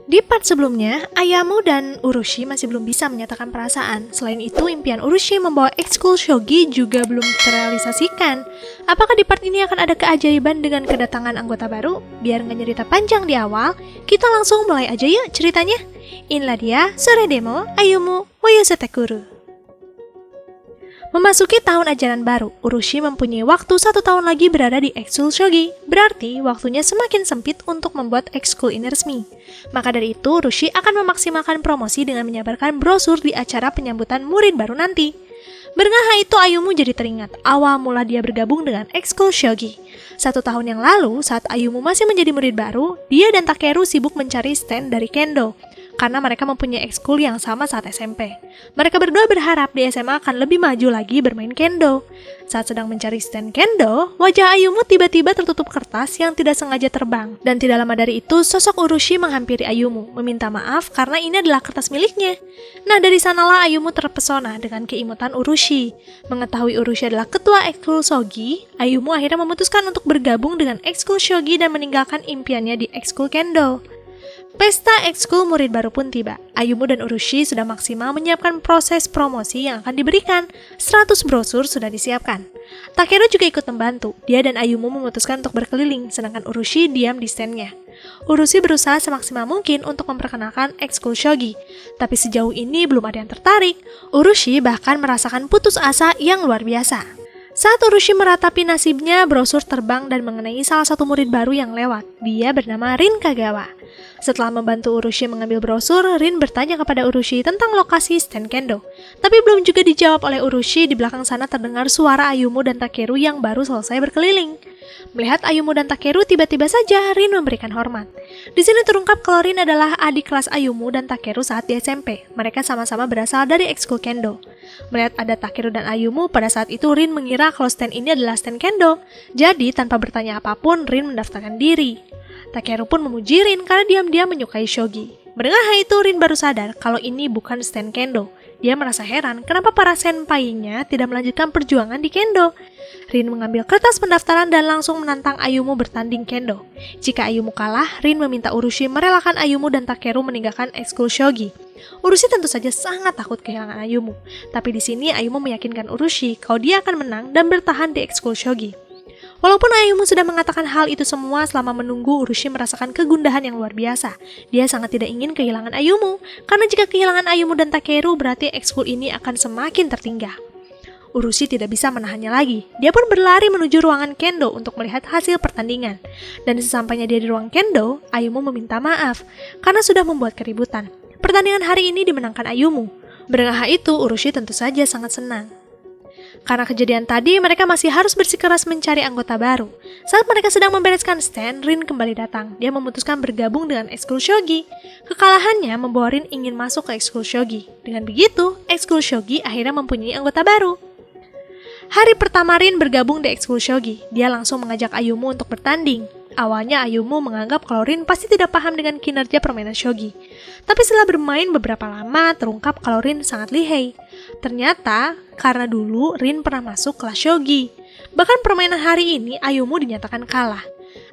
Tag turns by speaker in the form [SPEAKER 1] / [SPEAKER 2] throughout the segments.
[SPEAKER 1] Di part sebelumnya, Ayamu dan Urushi masih belum bisa menyatakan perasaan. Selain itu, impian Urushi membawa ekskul Shogi juga belum terrealisasikan. Apakah di part ini akan ada keajaiban dengan kedatangan anggota baru? Biar nggak nyerita panjang di awal, kita langsung mulai aja yuk ceritanya. Inilah dia Sore Demo Ayumu Woyosetekuru. Memasuki tahun ajaran baru, Urushi mempunyai waktu 1 tahun lagi berada di ekskul Shogi. Berarti waktunya semakin sempit untuk membuat ekskul ini resmi. Maka dari itu, Urushi akan memaksimalkan promosi dengan menyebarkan brosur di acara penyambutan murid baru nanti. Berengah itu Ayumu jadi teringat awal mula dia bergabung dengan ekskul Shogi. 1 tahun yang lalu, saat Ayumu masih menjadi murid baru, dia dan Takeru sibuk mencari stand dari Kendo. Karena mereka mempunyai ekskul yang sama saat SMP. Mereka berdua berharap di SMA akan lebih maju lagi bermain Kendo. Saat sedang mencari stand Kendo, wajah Ayumu tiba-tiba tertutup kertas yang tidak sengaja terbang. Dan tidak lama dari itu, sosok Urushi menghampiri Ayumu, meminta maaf karena ini adalah kertas miliknya. Nah, dari sanalah Ayumu terpesona dengan keimutan Urushi. Mengetahui Urushi adalah ketua ekskul Shogi, Ayumu akhirnya memutuskan untuk bergabung dengan ekskul Shogi dan meninggalkan impiannya di ekskul Kendo. Pesta ekskul murid baru pun tiba. Ayumu dan Urushi sudah maksimal menyiapkan proses promosi yang akan diberikan. 100 brosur sudah disiapkan. Takeru juga ikut membantu. Dia dan Ayumu memutuskan untuk berkeliling, sedangkan Urushi diam di standnya. Urushi berusaha semaksimal mungkin untuk memperkenalkan ekskul Shogi. Tapi sejauh ini belum ada yang tertarik. Urushi bahkan merasakan putus asa yang luar biasa. Saat Urushi meratapi nasibnya, brosur terbang dan mengenai salah satu murid baru yang lewat. Dia bernama Rin Kagawa. Setelah membantu Urushi mengambil brosur, Rin bertanya kepada Urushi tentang lokasi stand Kendo. Tapi belum juga dijawab oleh Urushi, di belakang sana terdengar suara Ayumu dan Takeru yang baru selesai berkeliling. Melihat Ayumu dan Takeru, tiba-tiba saja Rin memberikan hormat. Di sini terungkap kalau Rin adalah adik kelas Ayumu dan Takeru saat di SMP. Mereka sama-sama berasal dari ekskul Kendo. Melihat ada Takeru dan Ayumu, pada saat itu Rin mengira kalau stand ini adalah stand Kendo. Jadi, tanpa bertanya apapun, Rin mendaftarkan diri. Takeru pun memuji Rin karena diam-diam menyukai Shogi. Mendengar itu, Rin baru sadar kalau ini bukan stand Kendo. Dia merasa heran kenapa para senpai-nya tidak melanjutkan perjuangan di Kendo. Rin mengambil kertas pendaftaran dan langsung menantang Ayumu bertanding Kendo. Jika Ayumu kalah, Rin meminta Urushi merelakan Ayumu dan Takeru meninggalkan ekskul Shogi. Urushi tentu saja sangat takut kehilangan Ayumu. Tapi di sini Ayumu meyakinkan Urushi kalau dia akan menang dan bertahan di ekskul Shogi. Walaupun Ayumu sudah mengatakan hal itu semua selama menunggu, Urushi merasakan kegundahan yang luar biasa. Dia sangat tidak ingin kehilangan Ayumu, karena jika kehilangan Ayumu dan Takeru berarti ekskul ini akan semakin tertinggal. Urushi tidak bisa menahannya lagi. Dia pun berlari menuju ruangan Kendo untuk melihat hasil pertandingan. Dan sesampainya dia di ruang Kendo, Ayumu meminta maaf karena sudah membuat keributan. Pertandingan hari ini dimenangkan Ayumu. Berengah itu, Urushi tentu saja sangat senang. Karena kejadian tadi, mereka masih harus bersikeras mencari anggota baru. Saat mereka sedang membereskan stand, Rin kembali datang. Dia memutuskan bergabung dengan ekskul Shogi. Kekalahannya membawa Rin ingin masuk ke ekskul Shogi. Dengan begitu, ekskul Shogi akhirnya mempunyai anggota baru. Hari pertama Rin bergabung di ekskul Shogi. Dia langsung mengajak Ayumu untuk bertanding. Awalnya Ayumu menganggap kalau Rin pasti tidak paham dengan kinerja permainan Shogi. Tapi setelah bermain beberapa lama, terungkap kalau Rin sangat lihai. Ternyata, karena dulu Rin pernah masuk kelas Shogi. Bahkan permainan hari ini, Ayumu dinyatakan kalah.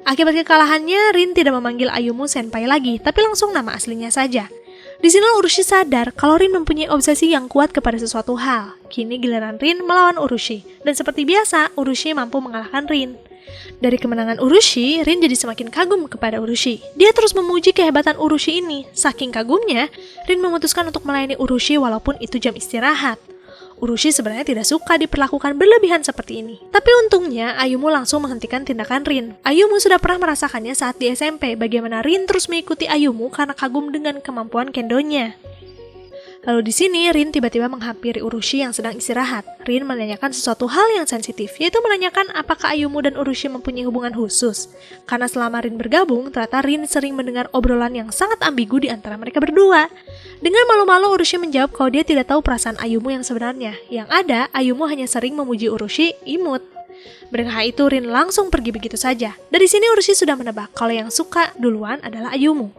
[SPEAKER 1] Akibat kekalahannya, Rin tidak memanggil Ayumu senpai lagi, tapi langsung nama aslinya saja. Di sini Urushi sadar kalau Rin mempunyai obsesi yang kuat kepada sesuatu hal. Kini giliran Rin melawan Urushi. Dan seperti biasa, Urushi mampu mengalahkan Rin. Dari kemenangan Urushi, Rin jadi semakin kagum kepada Urushi. Dia terus memuji kehebatan Urushi ini. Saking kagumnya, Rin memutuskan untuk melayani Urushi walaupun itu jam istirahat. Urushi sebenarnya tidak suka diperlakukan berlebihan seperti ini. Tapi untungnya, Ayumu langsung menghentikan tindakan Rin. Ayumu sudah pernah merasakannya saat di SMP, bagaimana Rin terus mengikuti Ayumu karena kagum dengan kemampuan kendonya. Lalu di sini, Rin tiba-tiba menghampiri Urushi yang sedang istirahat. Rin menanyakan sesuatu hal yang sensitif, yaitu menanyakan apakah Ayumu dan Urushi mempunyai hubungan khusus. Karena selama Rin bergabung, ternyata Rin sering mendengar obrolan yang sangat ambigu di antara mereka berdua. Dengan malu-malu, Urushi menjawab kalau dia tidak tahu perasaan Ayumu yang sebenarnya. Yang ada, Ayumu hanya sering memuji Urushi imut. Mendengar itu, Rin langsung pergi begitu saja. Dari sini, Urushi sudah menebak kalau yang suka duluan adalah Ayumu.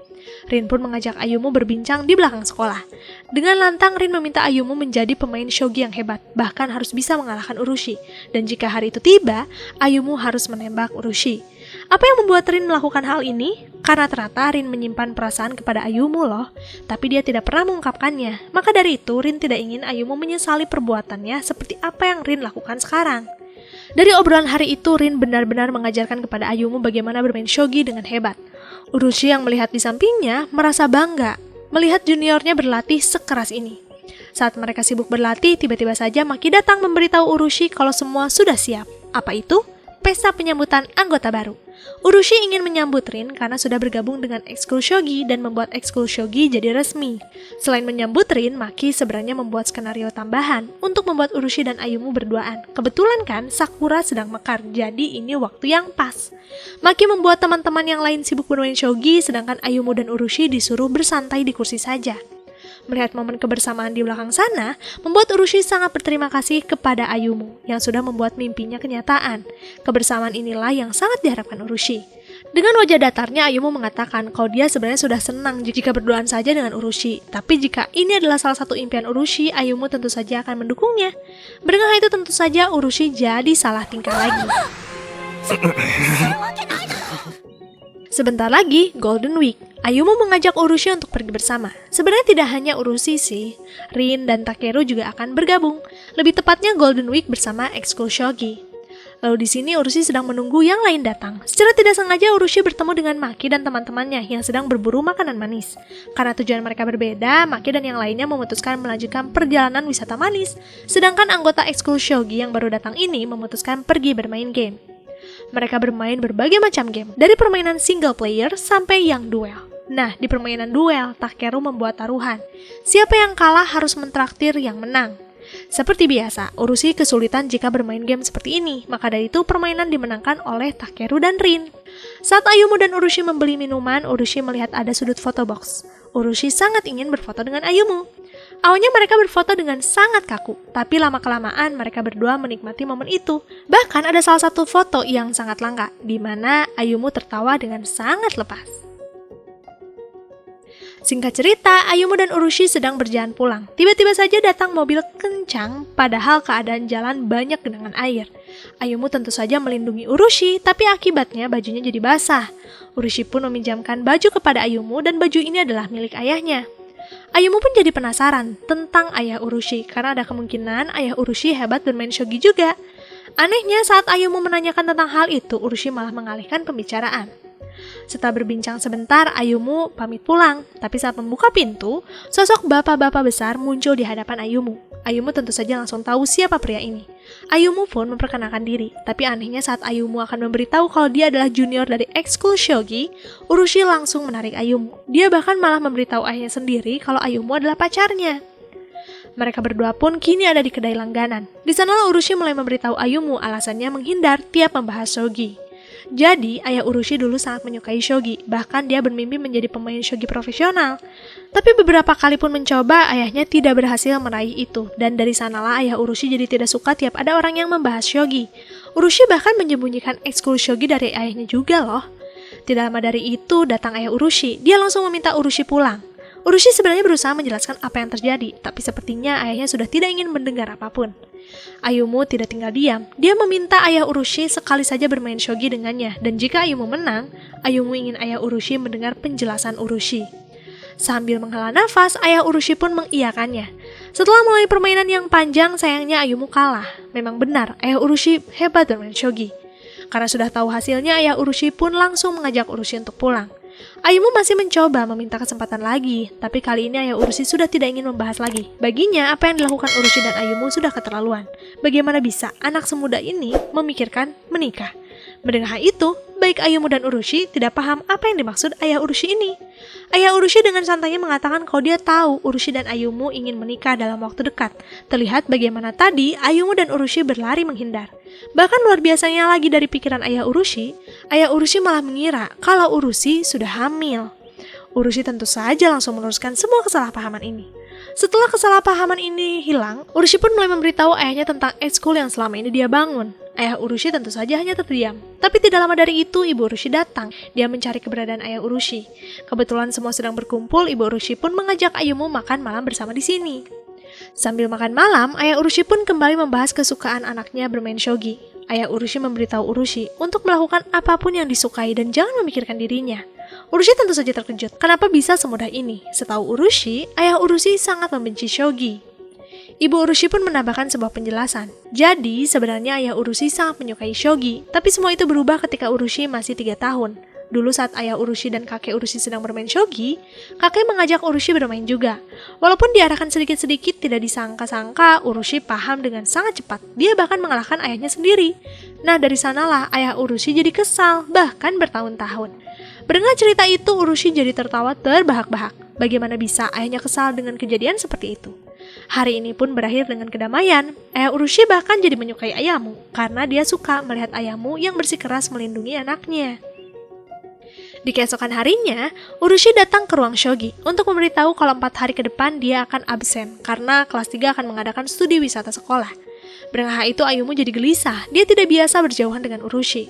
[SPEAKER 1] Rin pun mengajak Ayumu berbincang di belakang sekolah. Dengan lantang, Rin meminta Ayumu menjadi pemain shogi yang hebat, bahkan harus bisa mengalahkan Urushi. Dan jika hari itu tiba, Ayumu harus menembak Urushi. Apa yang membuat Rin melakukan hal ini? Karena ternyata Rin menyimpan perasaan kepada Ayumu loh, tapi dia tidak pernah mengungkapkannya. Maka dari itu, Rin tidak ingin Ayumu menyesali perbuatannya seperti apa yang Rin lakukan sekarang. Dari obrolan hari itu, Rin benar-benar mengajarkan kepada Ayumu bagaimana bermain shogi dengan hebat. Urushi yang melihat di sampingnya merasa bangga melihat juniornya berlatih sekeras ini. Saat mereka sibuk berlatih, tiba-tiba saja Maki datang memberitahu Urushi kalau semua sudah siap. Apa itu? Pesta penyambutan anggota baru. Urushi ingin menyambut Rin karena sudah bergabung dengan ekskul shogi dan membuat ekskul shogi jadi resmi. Selain menyambut Rin, Maki sebenarnya membuat skenario tambahan untuk membuat Urushi dan Ayumu berduaan. Kebetulan kan Sakura sedang mekar, jadi ini waktu yang pas. Maki membuat teman-teman yang lain sibuk bermain shogi, sedangkan Ayumu dan Urushi disuruh bersantai di kursi saja. Melihat momen kebersamaan di belakang sana, membuat Urushi sangat berterima kasih kepada Ayumu yang sudah membuat mimpinya kenyataan. Kebersamaan inilah yang sangat diharapkan Urushi. Dengan wajah datarnya, Ayumu mengatakan kalau dia sebenarnya sudah senang jika berduaan saja dengan Urushi. Tapi jika ini adalah salah satu impian Urushi, Ayumu tentu saja akan mendukungnya. Mendengar itu tentu saja Urushi jadi salah tingkah lagi. Sebentar lagi, Golden Week. Ayumu mengajak Urushi untuk pergi bersama. Sebenarnya tidak hanya Urushi sih, Rin dan Takeru juga akan bergabung. Lebih tepatnya Golden Week bersama ekskul shogi. Lalu di sini Urushi sedang menunggu yang lain datang. Secara tidak sengaja Urushi bertemu dengan Maki dan teman-temannya yang sedang berburu makanan manis. Karena tujuan mereka berbeda, Maki dan yang lainnya memutuskan melanjutkan perjalanan wisata manis. Sedangkan anggota ekskul shogi yang baru datang ini memutuskan pergi bermain game. Mereka bermain berbagai macam game, dari permainan single player sampai yang duel. Nah, di permainan duel, Takeru membuat taruhan. Siapa yang kalah harus mentraktir yang menang. Seperti biasa, Urushi kesulitan jika bermain game seperti ini, maka dari itu permainan dimenangkan oleh Takeru dan Rin. Saat Ayumu dan Urushi membeli minuman, Urushi melihat ada sudut foto box. Urushi sangat ingin berfoto dengan Ayumu. Awalnya mereka berfoto dengan sangat kaku, tapi lama-kelamaan mereka berdua menikmati momen itu. Bahkan ada salah satu foto yang sangat langka, di mana Ayumu tertawa dengan sangat lepas. Singkat cerita, Ayumu dan Urushi sedang berjalan pulang. Tiba-tiba saja datang mobil kencang, padahal keadaan jalan banyak genangan air. Ayumu tentu saja melindungi Urushi, tapi akibatnya bajunya jadi basah. Urushi pun meminjamkan baju kepada Ayumu dan baju ini adalah milik ayahnya. Ayumu pun jadi penasaran tentang ayah Urushi, karena ada kemungkinan ayah Urushi hebat bermain shogi juga. Anehnya saat Ayumu menanyakan tentang hal itu, Urushi malah mengalihkan pembicaraan. Setelah berbincang sebentar, Ayumu pamit pulang. Tapi saat membuka pintu, sosok bapak-bapak besar muncul di hadapan Ayumu. Ayumu tentu saja langsung tahu siapa pria ini. Ayumu pun memperkenalkan diri. Tapi anehnya saat Ayumu akan memberitahu kalau dia adalah junior dari ekskul shogi, Urushi langsung menarik Ayumu. Dia bahkan malah memberitahu ayahnya sendiri kalau Ayumu adalah pacarnya. Mereka berdua pun kini ada di kedai langganan. Di sana Urushi mulai memberitahu Ayumu alasannya menghindar tiap membahas shogi. Jadi, ayah Urushi dulu sangat menyukai shogi, bahkan dia bermimpi menjadi pemain shogi profesional. Tapi beberapa kali pun mencoba, ayahnya tidak berhasil meraih itu, dan dari sanalah ayah Urushi jadi tidak suka tiap ada orang yang membahas shogi. Urushi bahkan menyembunyikan ekskul shogi dari ayahnya juga loh. Tidak lama dari itu, datang ayah Urushi, dia langsung meminta Urushi pulang. Urushi sebenarnya berusaha menjelaskan apa yang terjadi, tapi sepertinya ayahnya sudah tidak ingin mendengar apapun. Ayumu tidak tinggal diam. Dia meminta ayah Urushi sekali saja bermain shogi dengannya, dan jika Ayumu menang, Ayumu ingin ayah Urushi mendengar penjelasan Urushi. Sambil menghela nafas, ayah Urushi pun mengiyakannya. Setelah mulai permainan yang panjang, sayangnya Ayumu kalah. Memang benar, ayah Urushi hebat bermain shogi. Karena sudah tahu hasilnya, ayah Urushi pun langsung mengajak Urushi untuk pulang. Ayumu masih mencoba meminta kesempatan lagi, tapi kali ini ayah Urushi sudah tidak ingin membahas lagi. Baginya, apa yang dilakukan Urushi dan Ayumu sudah keterlaluan. Bagaimana bisa anak semuda ini memikirkan menikah? Mendengar hal itu, baik Ayumu dan Urushi tidak paham apa yang dimaksud ayah Urushi ini. Ayah Urushi dengan santainya mengatakan kalau dia tahu Urushi dan Ayumu ingin menikah dalam waktu dekat. Terlihat bagaimana tadi Ayumu dan Urushi berlari menghindar. Bahkan luar biasanya lagi dari pikiran ayah Urushi malah mengira kalau Urushi sudah hamil. Urushi tentu saja langsung meneruskan semua kesalahpahaman ini. Setelah kesalahpahaman ini hilang, Urushi pun mulai memberitahu ayahnya tentang ekskul yang selama ini dia bangun. Ayah Urushi tentu saja hanya terdiam. Tapi tidak lama dari itu, ibu Urushi datang. Dia mencari keberadaan ayah Urushi. Kebetulan semua sedang berkumpul, ibu Urushi pun mengajak Ayumu makan malam bersama di sini. Sambil makan malam, ayah Urushi pun kembali membahas kesukaan anaknya bermain shogi. Ayah Urushi memberitahu Urushi untuk melakukan apapun yang disukai dan jangan memikirkan dirinya. Urushi tentu saja terkejut. Kenapa bisa semudah ini? Setahu Urushi, ayah Urushi sangat membenci Shogi. Ibu Urushi pun menambahkan sebuah penjelasan. Jadi, sebenarnya ayah Urushi sangat menyukai Shogi, tapi semua itu berubah ketika Urushi masih 3 tahun. Dulu saat ayah Urushi dan kakek Urushi sedang bermain shogi, kakek mengajak Urushi bermain juga. Walaupun diarahkan sedikit-sedikit, tidak disangka-sangka Urushi paham dengan sangat cepat. Dia bahkan mengalahkan ayahnya sendiri. Nah, dari sanalah ayah Urushi jadi kesal, bahkan bertahun-tahun. Mendengar cerita itu, Urushi jadi tertawa terbahak-bahak. Bagaimana bisa ayahnya kesal dengan kejadian seperti itu? Hari ini pun berakhir dengan kedamaian. Ayah Urushi bahkan jadi menyukai ayahmu, karena dia suka melihat ayahmu yang bersikeras melindungi anaknya. Di keesokan harinya, Urushi datang ke ruang shogi untuk memberitahu kalau 4 hari ke depan dia akan absen karena kelas 3 akan mengadakan studi wisata sekolah. Mendengar itu Ayumu jadi gelisah, dia tidak biasa berjauhan dengan Urushi.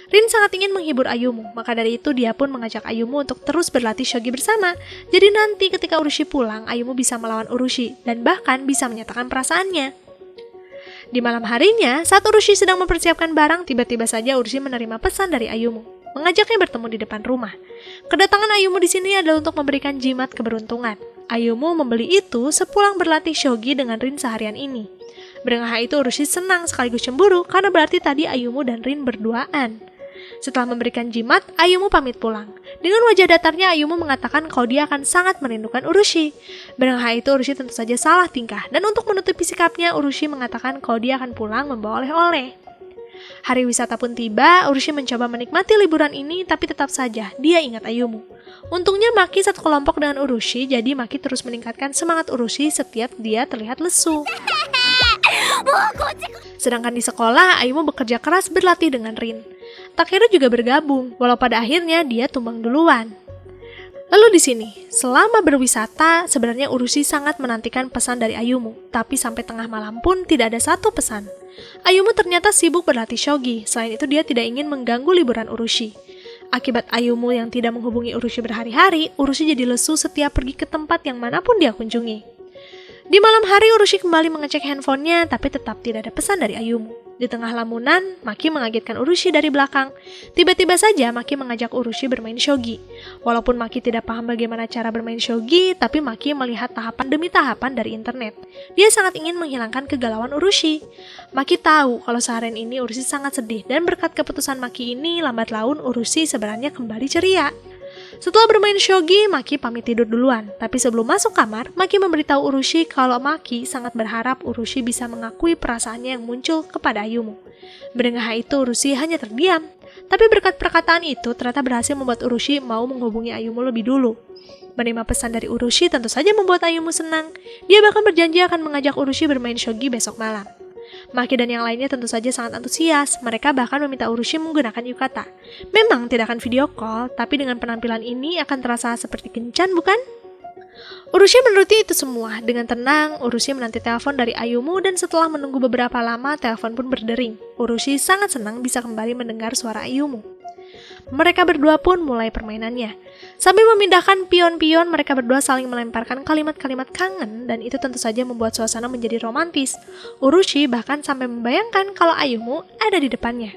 [SPEAKER 1] Rin sangat ingin menghibur Ayumu, maka dari itu dia pun mengajak Ayumu untuk terus berlatih shogi bersama. Jadi nanti ketika Urushi pulang, Ayumu bisa melawan Urushi dan bahkan bisa menyatakan perasaannya. Di malam harinya, saat Urushi sedang mempersiapkan barang, tiba-tiba saja Urushi menerima pesan dari Ayumu, mengajaknya bertemu di depan rumah. Kedatangan Ayumu di sini adalah untuk memberikan jimat keberuntungan. Ayumu membeli itu sepulang berlatih shogi dengan Rin seharian ini. Mendengar itu Urushi senang sekaligus cemburu karena berarti tadi Ayumu dan Rin berduaan. Setelah memberikan jimat, Ayumu pamit pulang. Dengan wajah datarnya Ayumu mengatakan kalau dia akan sangat merindukan Urushi. Mendengar itu Urushi tentu saja salah tingkah, dan untuk menutupi sikapnya Urushi mengatakan kalau dia akan pulang membawa oleh-oleh. Hari wisata pun tiba, Urushi mencoba menikmati liburan ini, tapi tetap saja dia ingat Ayumu. Untungnya Maki satu kelompok dengan Urushi, jadi Maki terus meningkatkan semangat Urushi setiap dia terlihat lesu. Sedangkan di sekolah, Ayumu bekerja keras berlatih dengan Rin. Takeru juga bergabung, walau pada akhirnya dia tumbang duluan. Lalu di sini, selama berwisata, sebenarnya Urushi sangat menantikan pesan dari Ayumu, tapi sampai tengah malam pun tidak ada satu pesan. Ayumu ternyata sibuk berlatih shogi, selain itu dia tidak ingin mengganggu liburan Urushi. Akibat Ayumu yang tidak menghubungi Urushi berhari-hari, Urushi jadi lesu setiap pergi ke tempat yang manapun dia kunjungi. Di malam hari Urushi kembali mengecek handphonenya, tapi tetap tidak ada pesan dari Ayumu. Di tengah lamunan, Maki mengagetkan Urushi dari belakang. Tiba-tiba saja Maki mengajak Urushi bermain shogi. Walaupun Maki tidak paham bagaimana cara bermain shogi, tapi Maki melihat tahapan demi tahapan dari internet. Dia sangat ingin menghilangkan kegalauan Urushi. Maki tahu kalau seharian ini Urushi sangat sedih, dan berkat keputusan Maki ini, lambat laun Urushi sebenarnya kembali ceria. Setelah bermain shogi, Maki pamit tidur duluan. Tapi sebelum masuk kamar, Maki memberitahu Urushi kalau Maki sangat berharap Urushi bisa mengakui perasaannya yang muncul kepada Ayumu. Mendengar itu, Urushi hanya terdiam. Tapi berkat perkataan itu, ternyata berhasil membuat Urushi mau menghubungi Ayumu lebih dulu. Menerima pesan dari Urushi tentu saja membuat Ayumu senang. Dia bahkan berjanji akan mengajak Urushi bermain shogi besok malam. Maki dan yang lainnya tentu saja sangat antusias. Mereka bahkan meminta Urushi menggunakan yukata. Memang tidak akan video call, tapi dengan penampilan ini akan terasa seperti kencan, bukan? Urushi menuruti itu semua. Dengan tenang, Urushi menanti telepon dari Ayumu, dan setelah menunggu beberapa lama, telepon pun berdering. Urushi sangat senang bisa kembali mendengar suara Ayumu. Mereka berdua pun mulai permainannya. Sambil memindahkan pion-pion, mereka berdua saling melemparkan kalimat-kalimat kangen, dan itu tentu saja membuat suasana menjadi romantis. Urushi bahkan sampai membayangkan kalau Ayumu ada di depannya.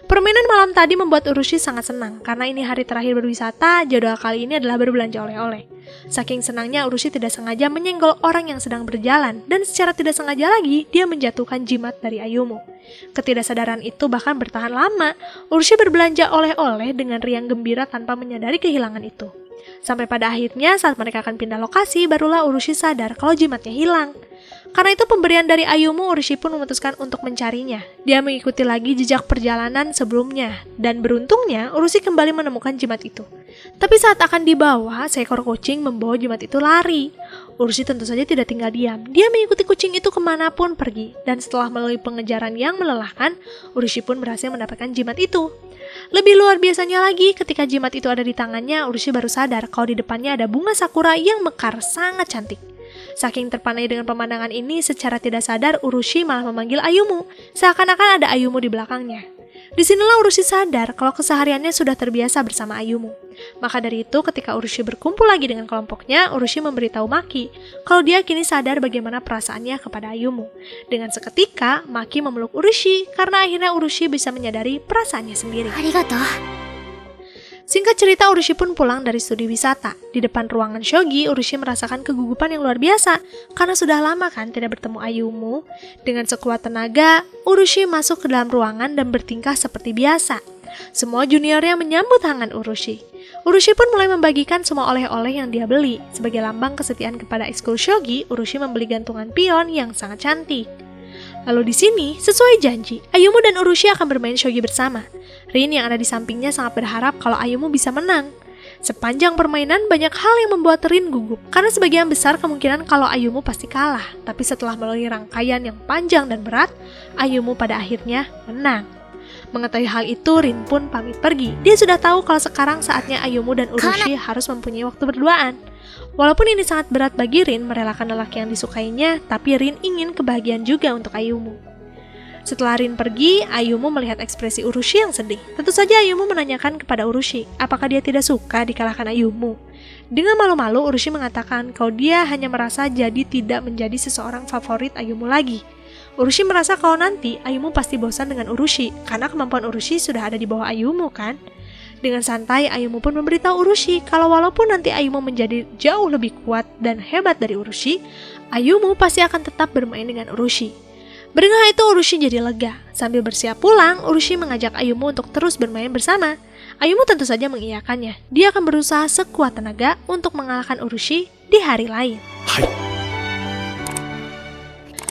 [SPEAKER 1] Permainan malam tadi membuat Urushi sangat senang, karena ini hari terakhir berwisata, jadwal kali ini adalah berbelanja oleh-oleh. Saking senangnya Urushi tidak sengaja menyenggol orang yang sedang berjalan, dan secara tidak sengaja lagi, dia menjatuhkan jimat dari Ayumu. Ketidaksadaran itu bahkan bertahan lama. Urushi berbelanja oleh-oleh dengan riang gembira tanpa menyadari kehilangan itu. Sampai pada akhirnya saat mereka akan pindah lokasi, barulah Urushi sadar kalau jimatnya hilang. Karena itu pemberian dari Ayumu, Urushi pun memutuskan untuk mencarinya. Dia mengikuti lagi jejak perjalanan sebelumnya, dan beruntungnya Urushi kembali menemukan jimat itu. Tapi saat akan dibawa, seekor kucing membawa jimat itu lari. Urushi tentu saja tidak tinggal diam. Dia mengikuti kucing itu kemanapun pergi, dan setelah melalui pengejaran yang melelahkan, Urushi pun berhasil mendapatkan jimat itu. Lebih luar biasanya lagi, ketika jimat itu ada di tangannya, Urushi baru sadar kalau di depannya ada bunga sakura yang mekar sangat cantik. Saking terpanai dengan pemandangan ini, secara tidak sadar Urushi malah memanggil Ayumu, seakan-akan ada Ayumu di belakangnya. Disinilah Urushi sadar kalau kesehariannya sudah terbiasa bersama Ayumu. Maka dari itu ketika Urushi berkumpul lagi dengan kelompoknya, Urushi memberitahu Maki kalau dia kini sadar bagaimana perasaannya kepada Ayumu. Dengan seketika, Maki memeluk Urushi karena akhirnya Urushi bisa menyadari perasaannya sendiri.
[SPEAKER 2] Arigato.
[SPEAKER 1] Singkat cerita, Urushi pun pulang dari studi wisata. Di depan ruangan Shogi, Urushi merasakan kegugupan yang luar biasa karena sudah lama kan tidak bertemu Ayumu. Dengan sekuat tenaga, Urushi masuk ke dalam ruangan dan bertingkah seperti biasa. Semua juniornya menyambut hangat Urushi. Urushi pun mulai membagikan semua oleh-oleh yang dia beli. Sebagai lambang kesetiaan kepada ekskul Shogi, Urushi membeli gantungan pion yang sangat cantik. Lalu di sini, sesuai janji, Ayumu dan Urushi akan bermain shogi bersama. Rin yang ada di sampingnya sangat berharap kalau Ayumu bisa menang. Sepanjang permainan, banyak hal yang membuat Rin gugup, karena sebagian besar kemungkinan kalau Ayumu pasti kalah. Tapi setelah melalui rangkaian yang panjang dan berat, Ayumu pada akhirnya menang. Mengetahui hal itu, Rin pun pamit pergi. Dia sudah tahu kalau sekarang saatnya Ayumu dan Urushi harus mempunyai waktu berduaan. Walaupun ini sangat berat bagi Rin merelakan lelaki yang disukainya, tapi Rin ingin kebahagiaan juga untuk Ayumu. Setelah Rin pergi, Ayumu melihat ekspresi Urushi yang sedih. Tentu saja Ayumu menanyakan kepada Urushi, apakah dia tidak suka dikalahkan Ayumu. Dengan malu-malu, Urushi mengatakan kalau dia hanya merasa jadi tidak menjadi seseorang favorit Ayumu lagi. Urushi merasa kalau nanti Ayumu pasti bosan dengan Urushi, karena kemampuan Urushi sudah ada di bawah Ayumu kan? Dengan santai, Ayumu pun memberitahu Urushi kalau walaupun nanti Ayumu menjadi jauh lebih kuat dan hebat dari Urushi, Ayumu pasti akan tetap bermain dengan Urushi. Mendengar itu, Urushi jadi lega. Sambil bersiap pulang, Urushi mengajak Ayumu untuk terus bermain bersama. Ayumu tentu saja mengiyakannya. Dia akan berusaha sekuat tenaga untuk mengalahkan Urushi di hari lain.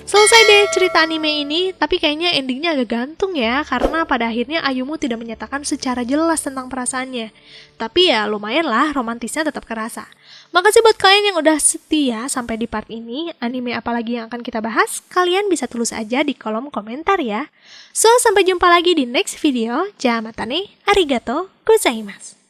[SPEAKER 1] Selesai deh cerita anime ini, tapi kayaknya endingnya agak gantung ya, karena pada akhirnya Ayumu tidak menyatakan secara jelas tentang perasaannya. Tapi ya lumayan lah, romantisnya tetap kerasa. Makasih buat kalian yang udah setia sampai di part ini. Anime apalagi yang akan kita bahas, kalian bisa tulis aja di kolom komentar ya. So, sampai jumpa lagi di next video. Jamatane, arigato gozaimasu.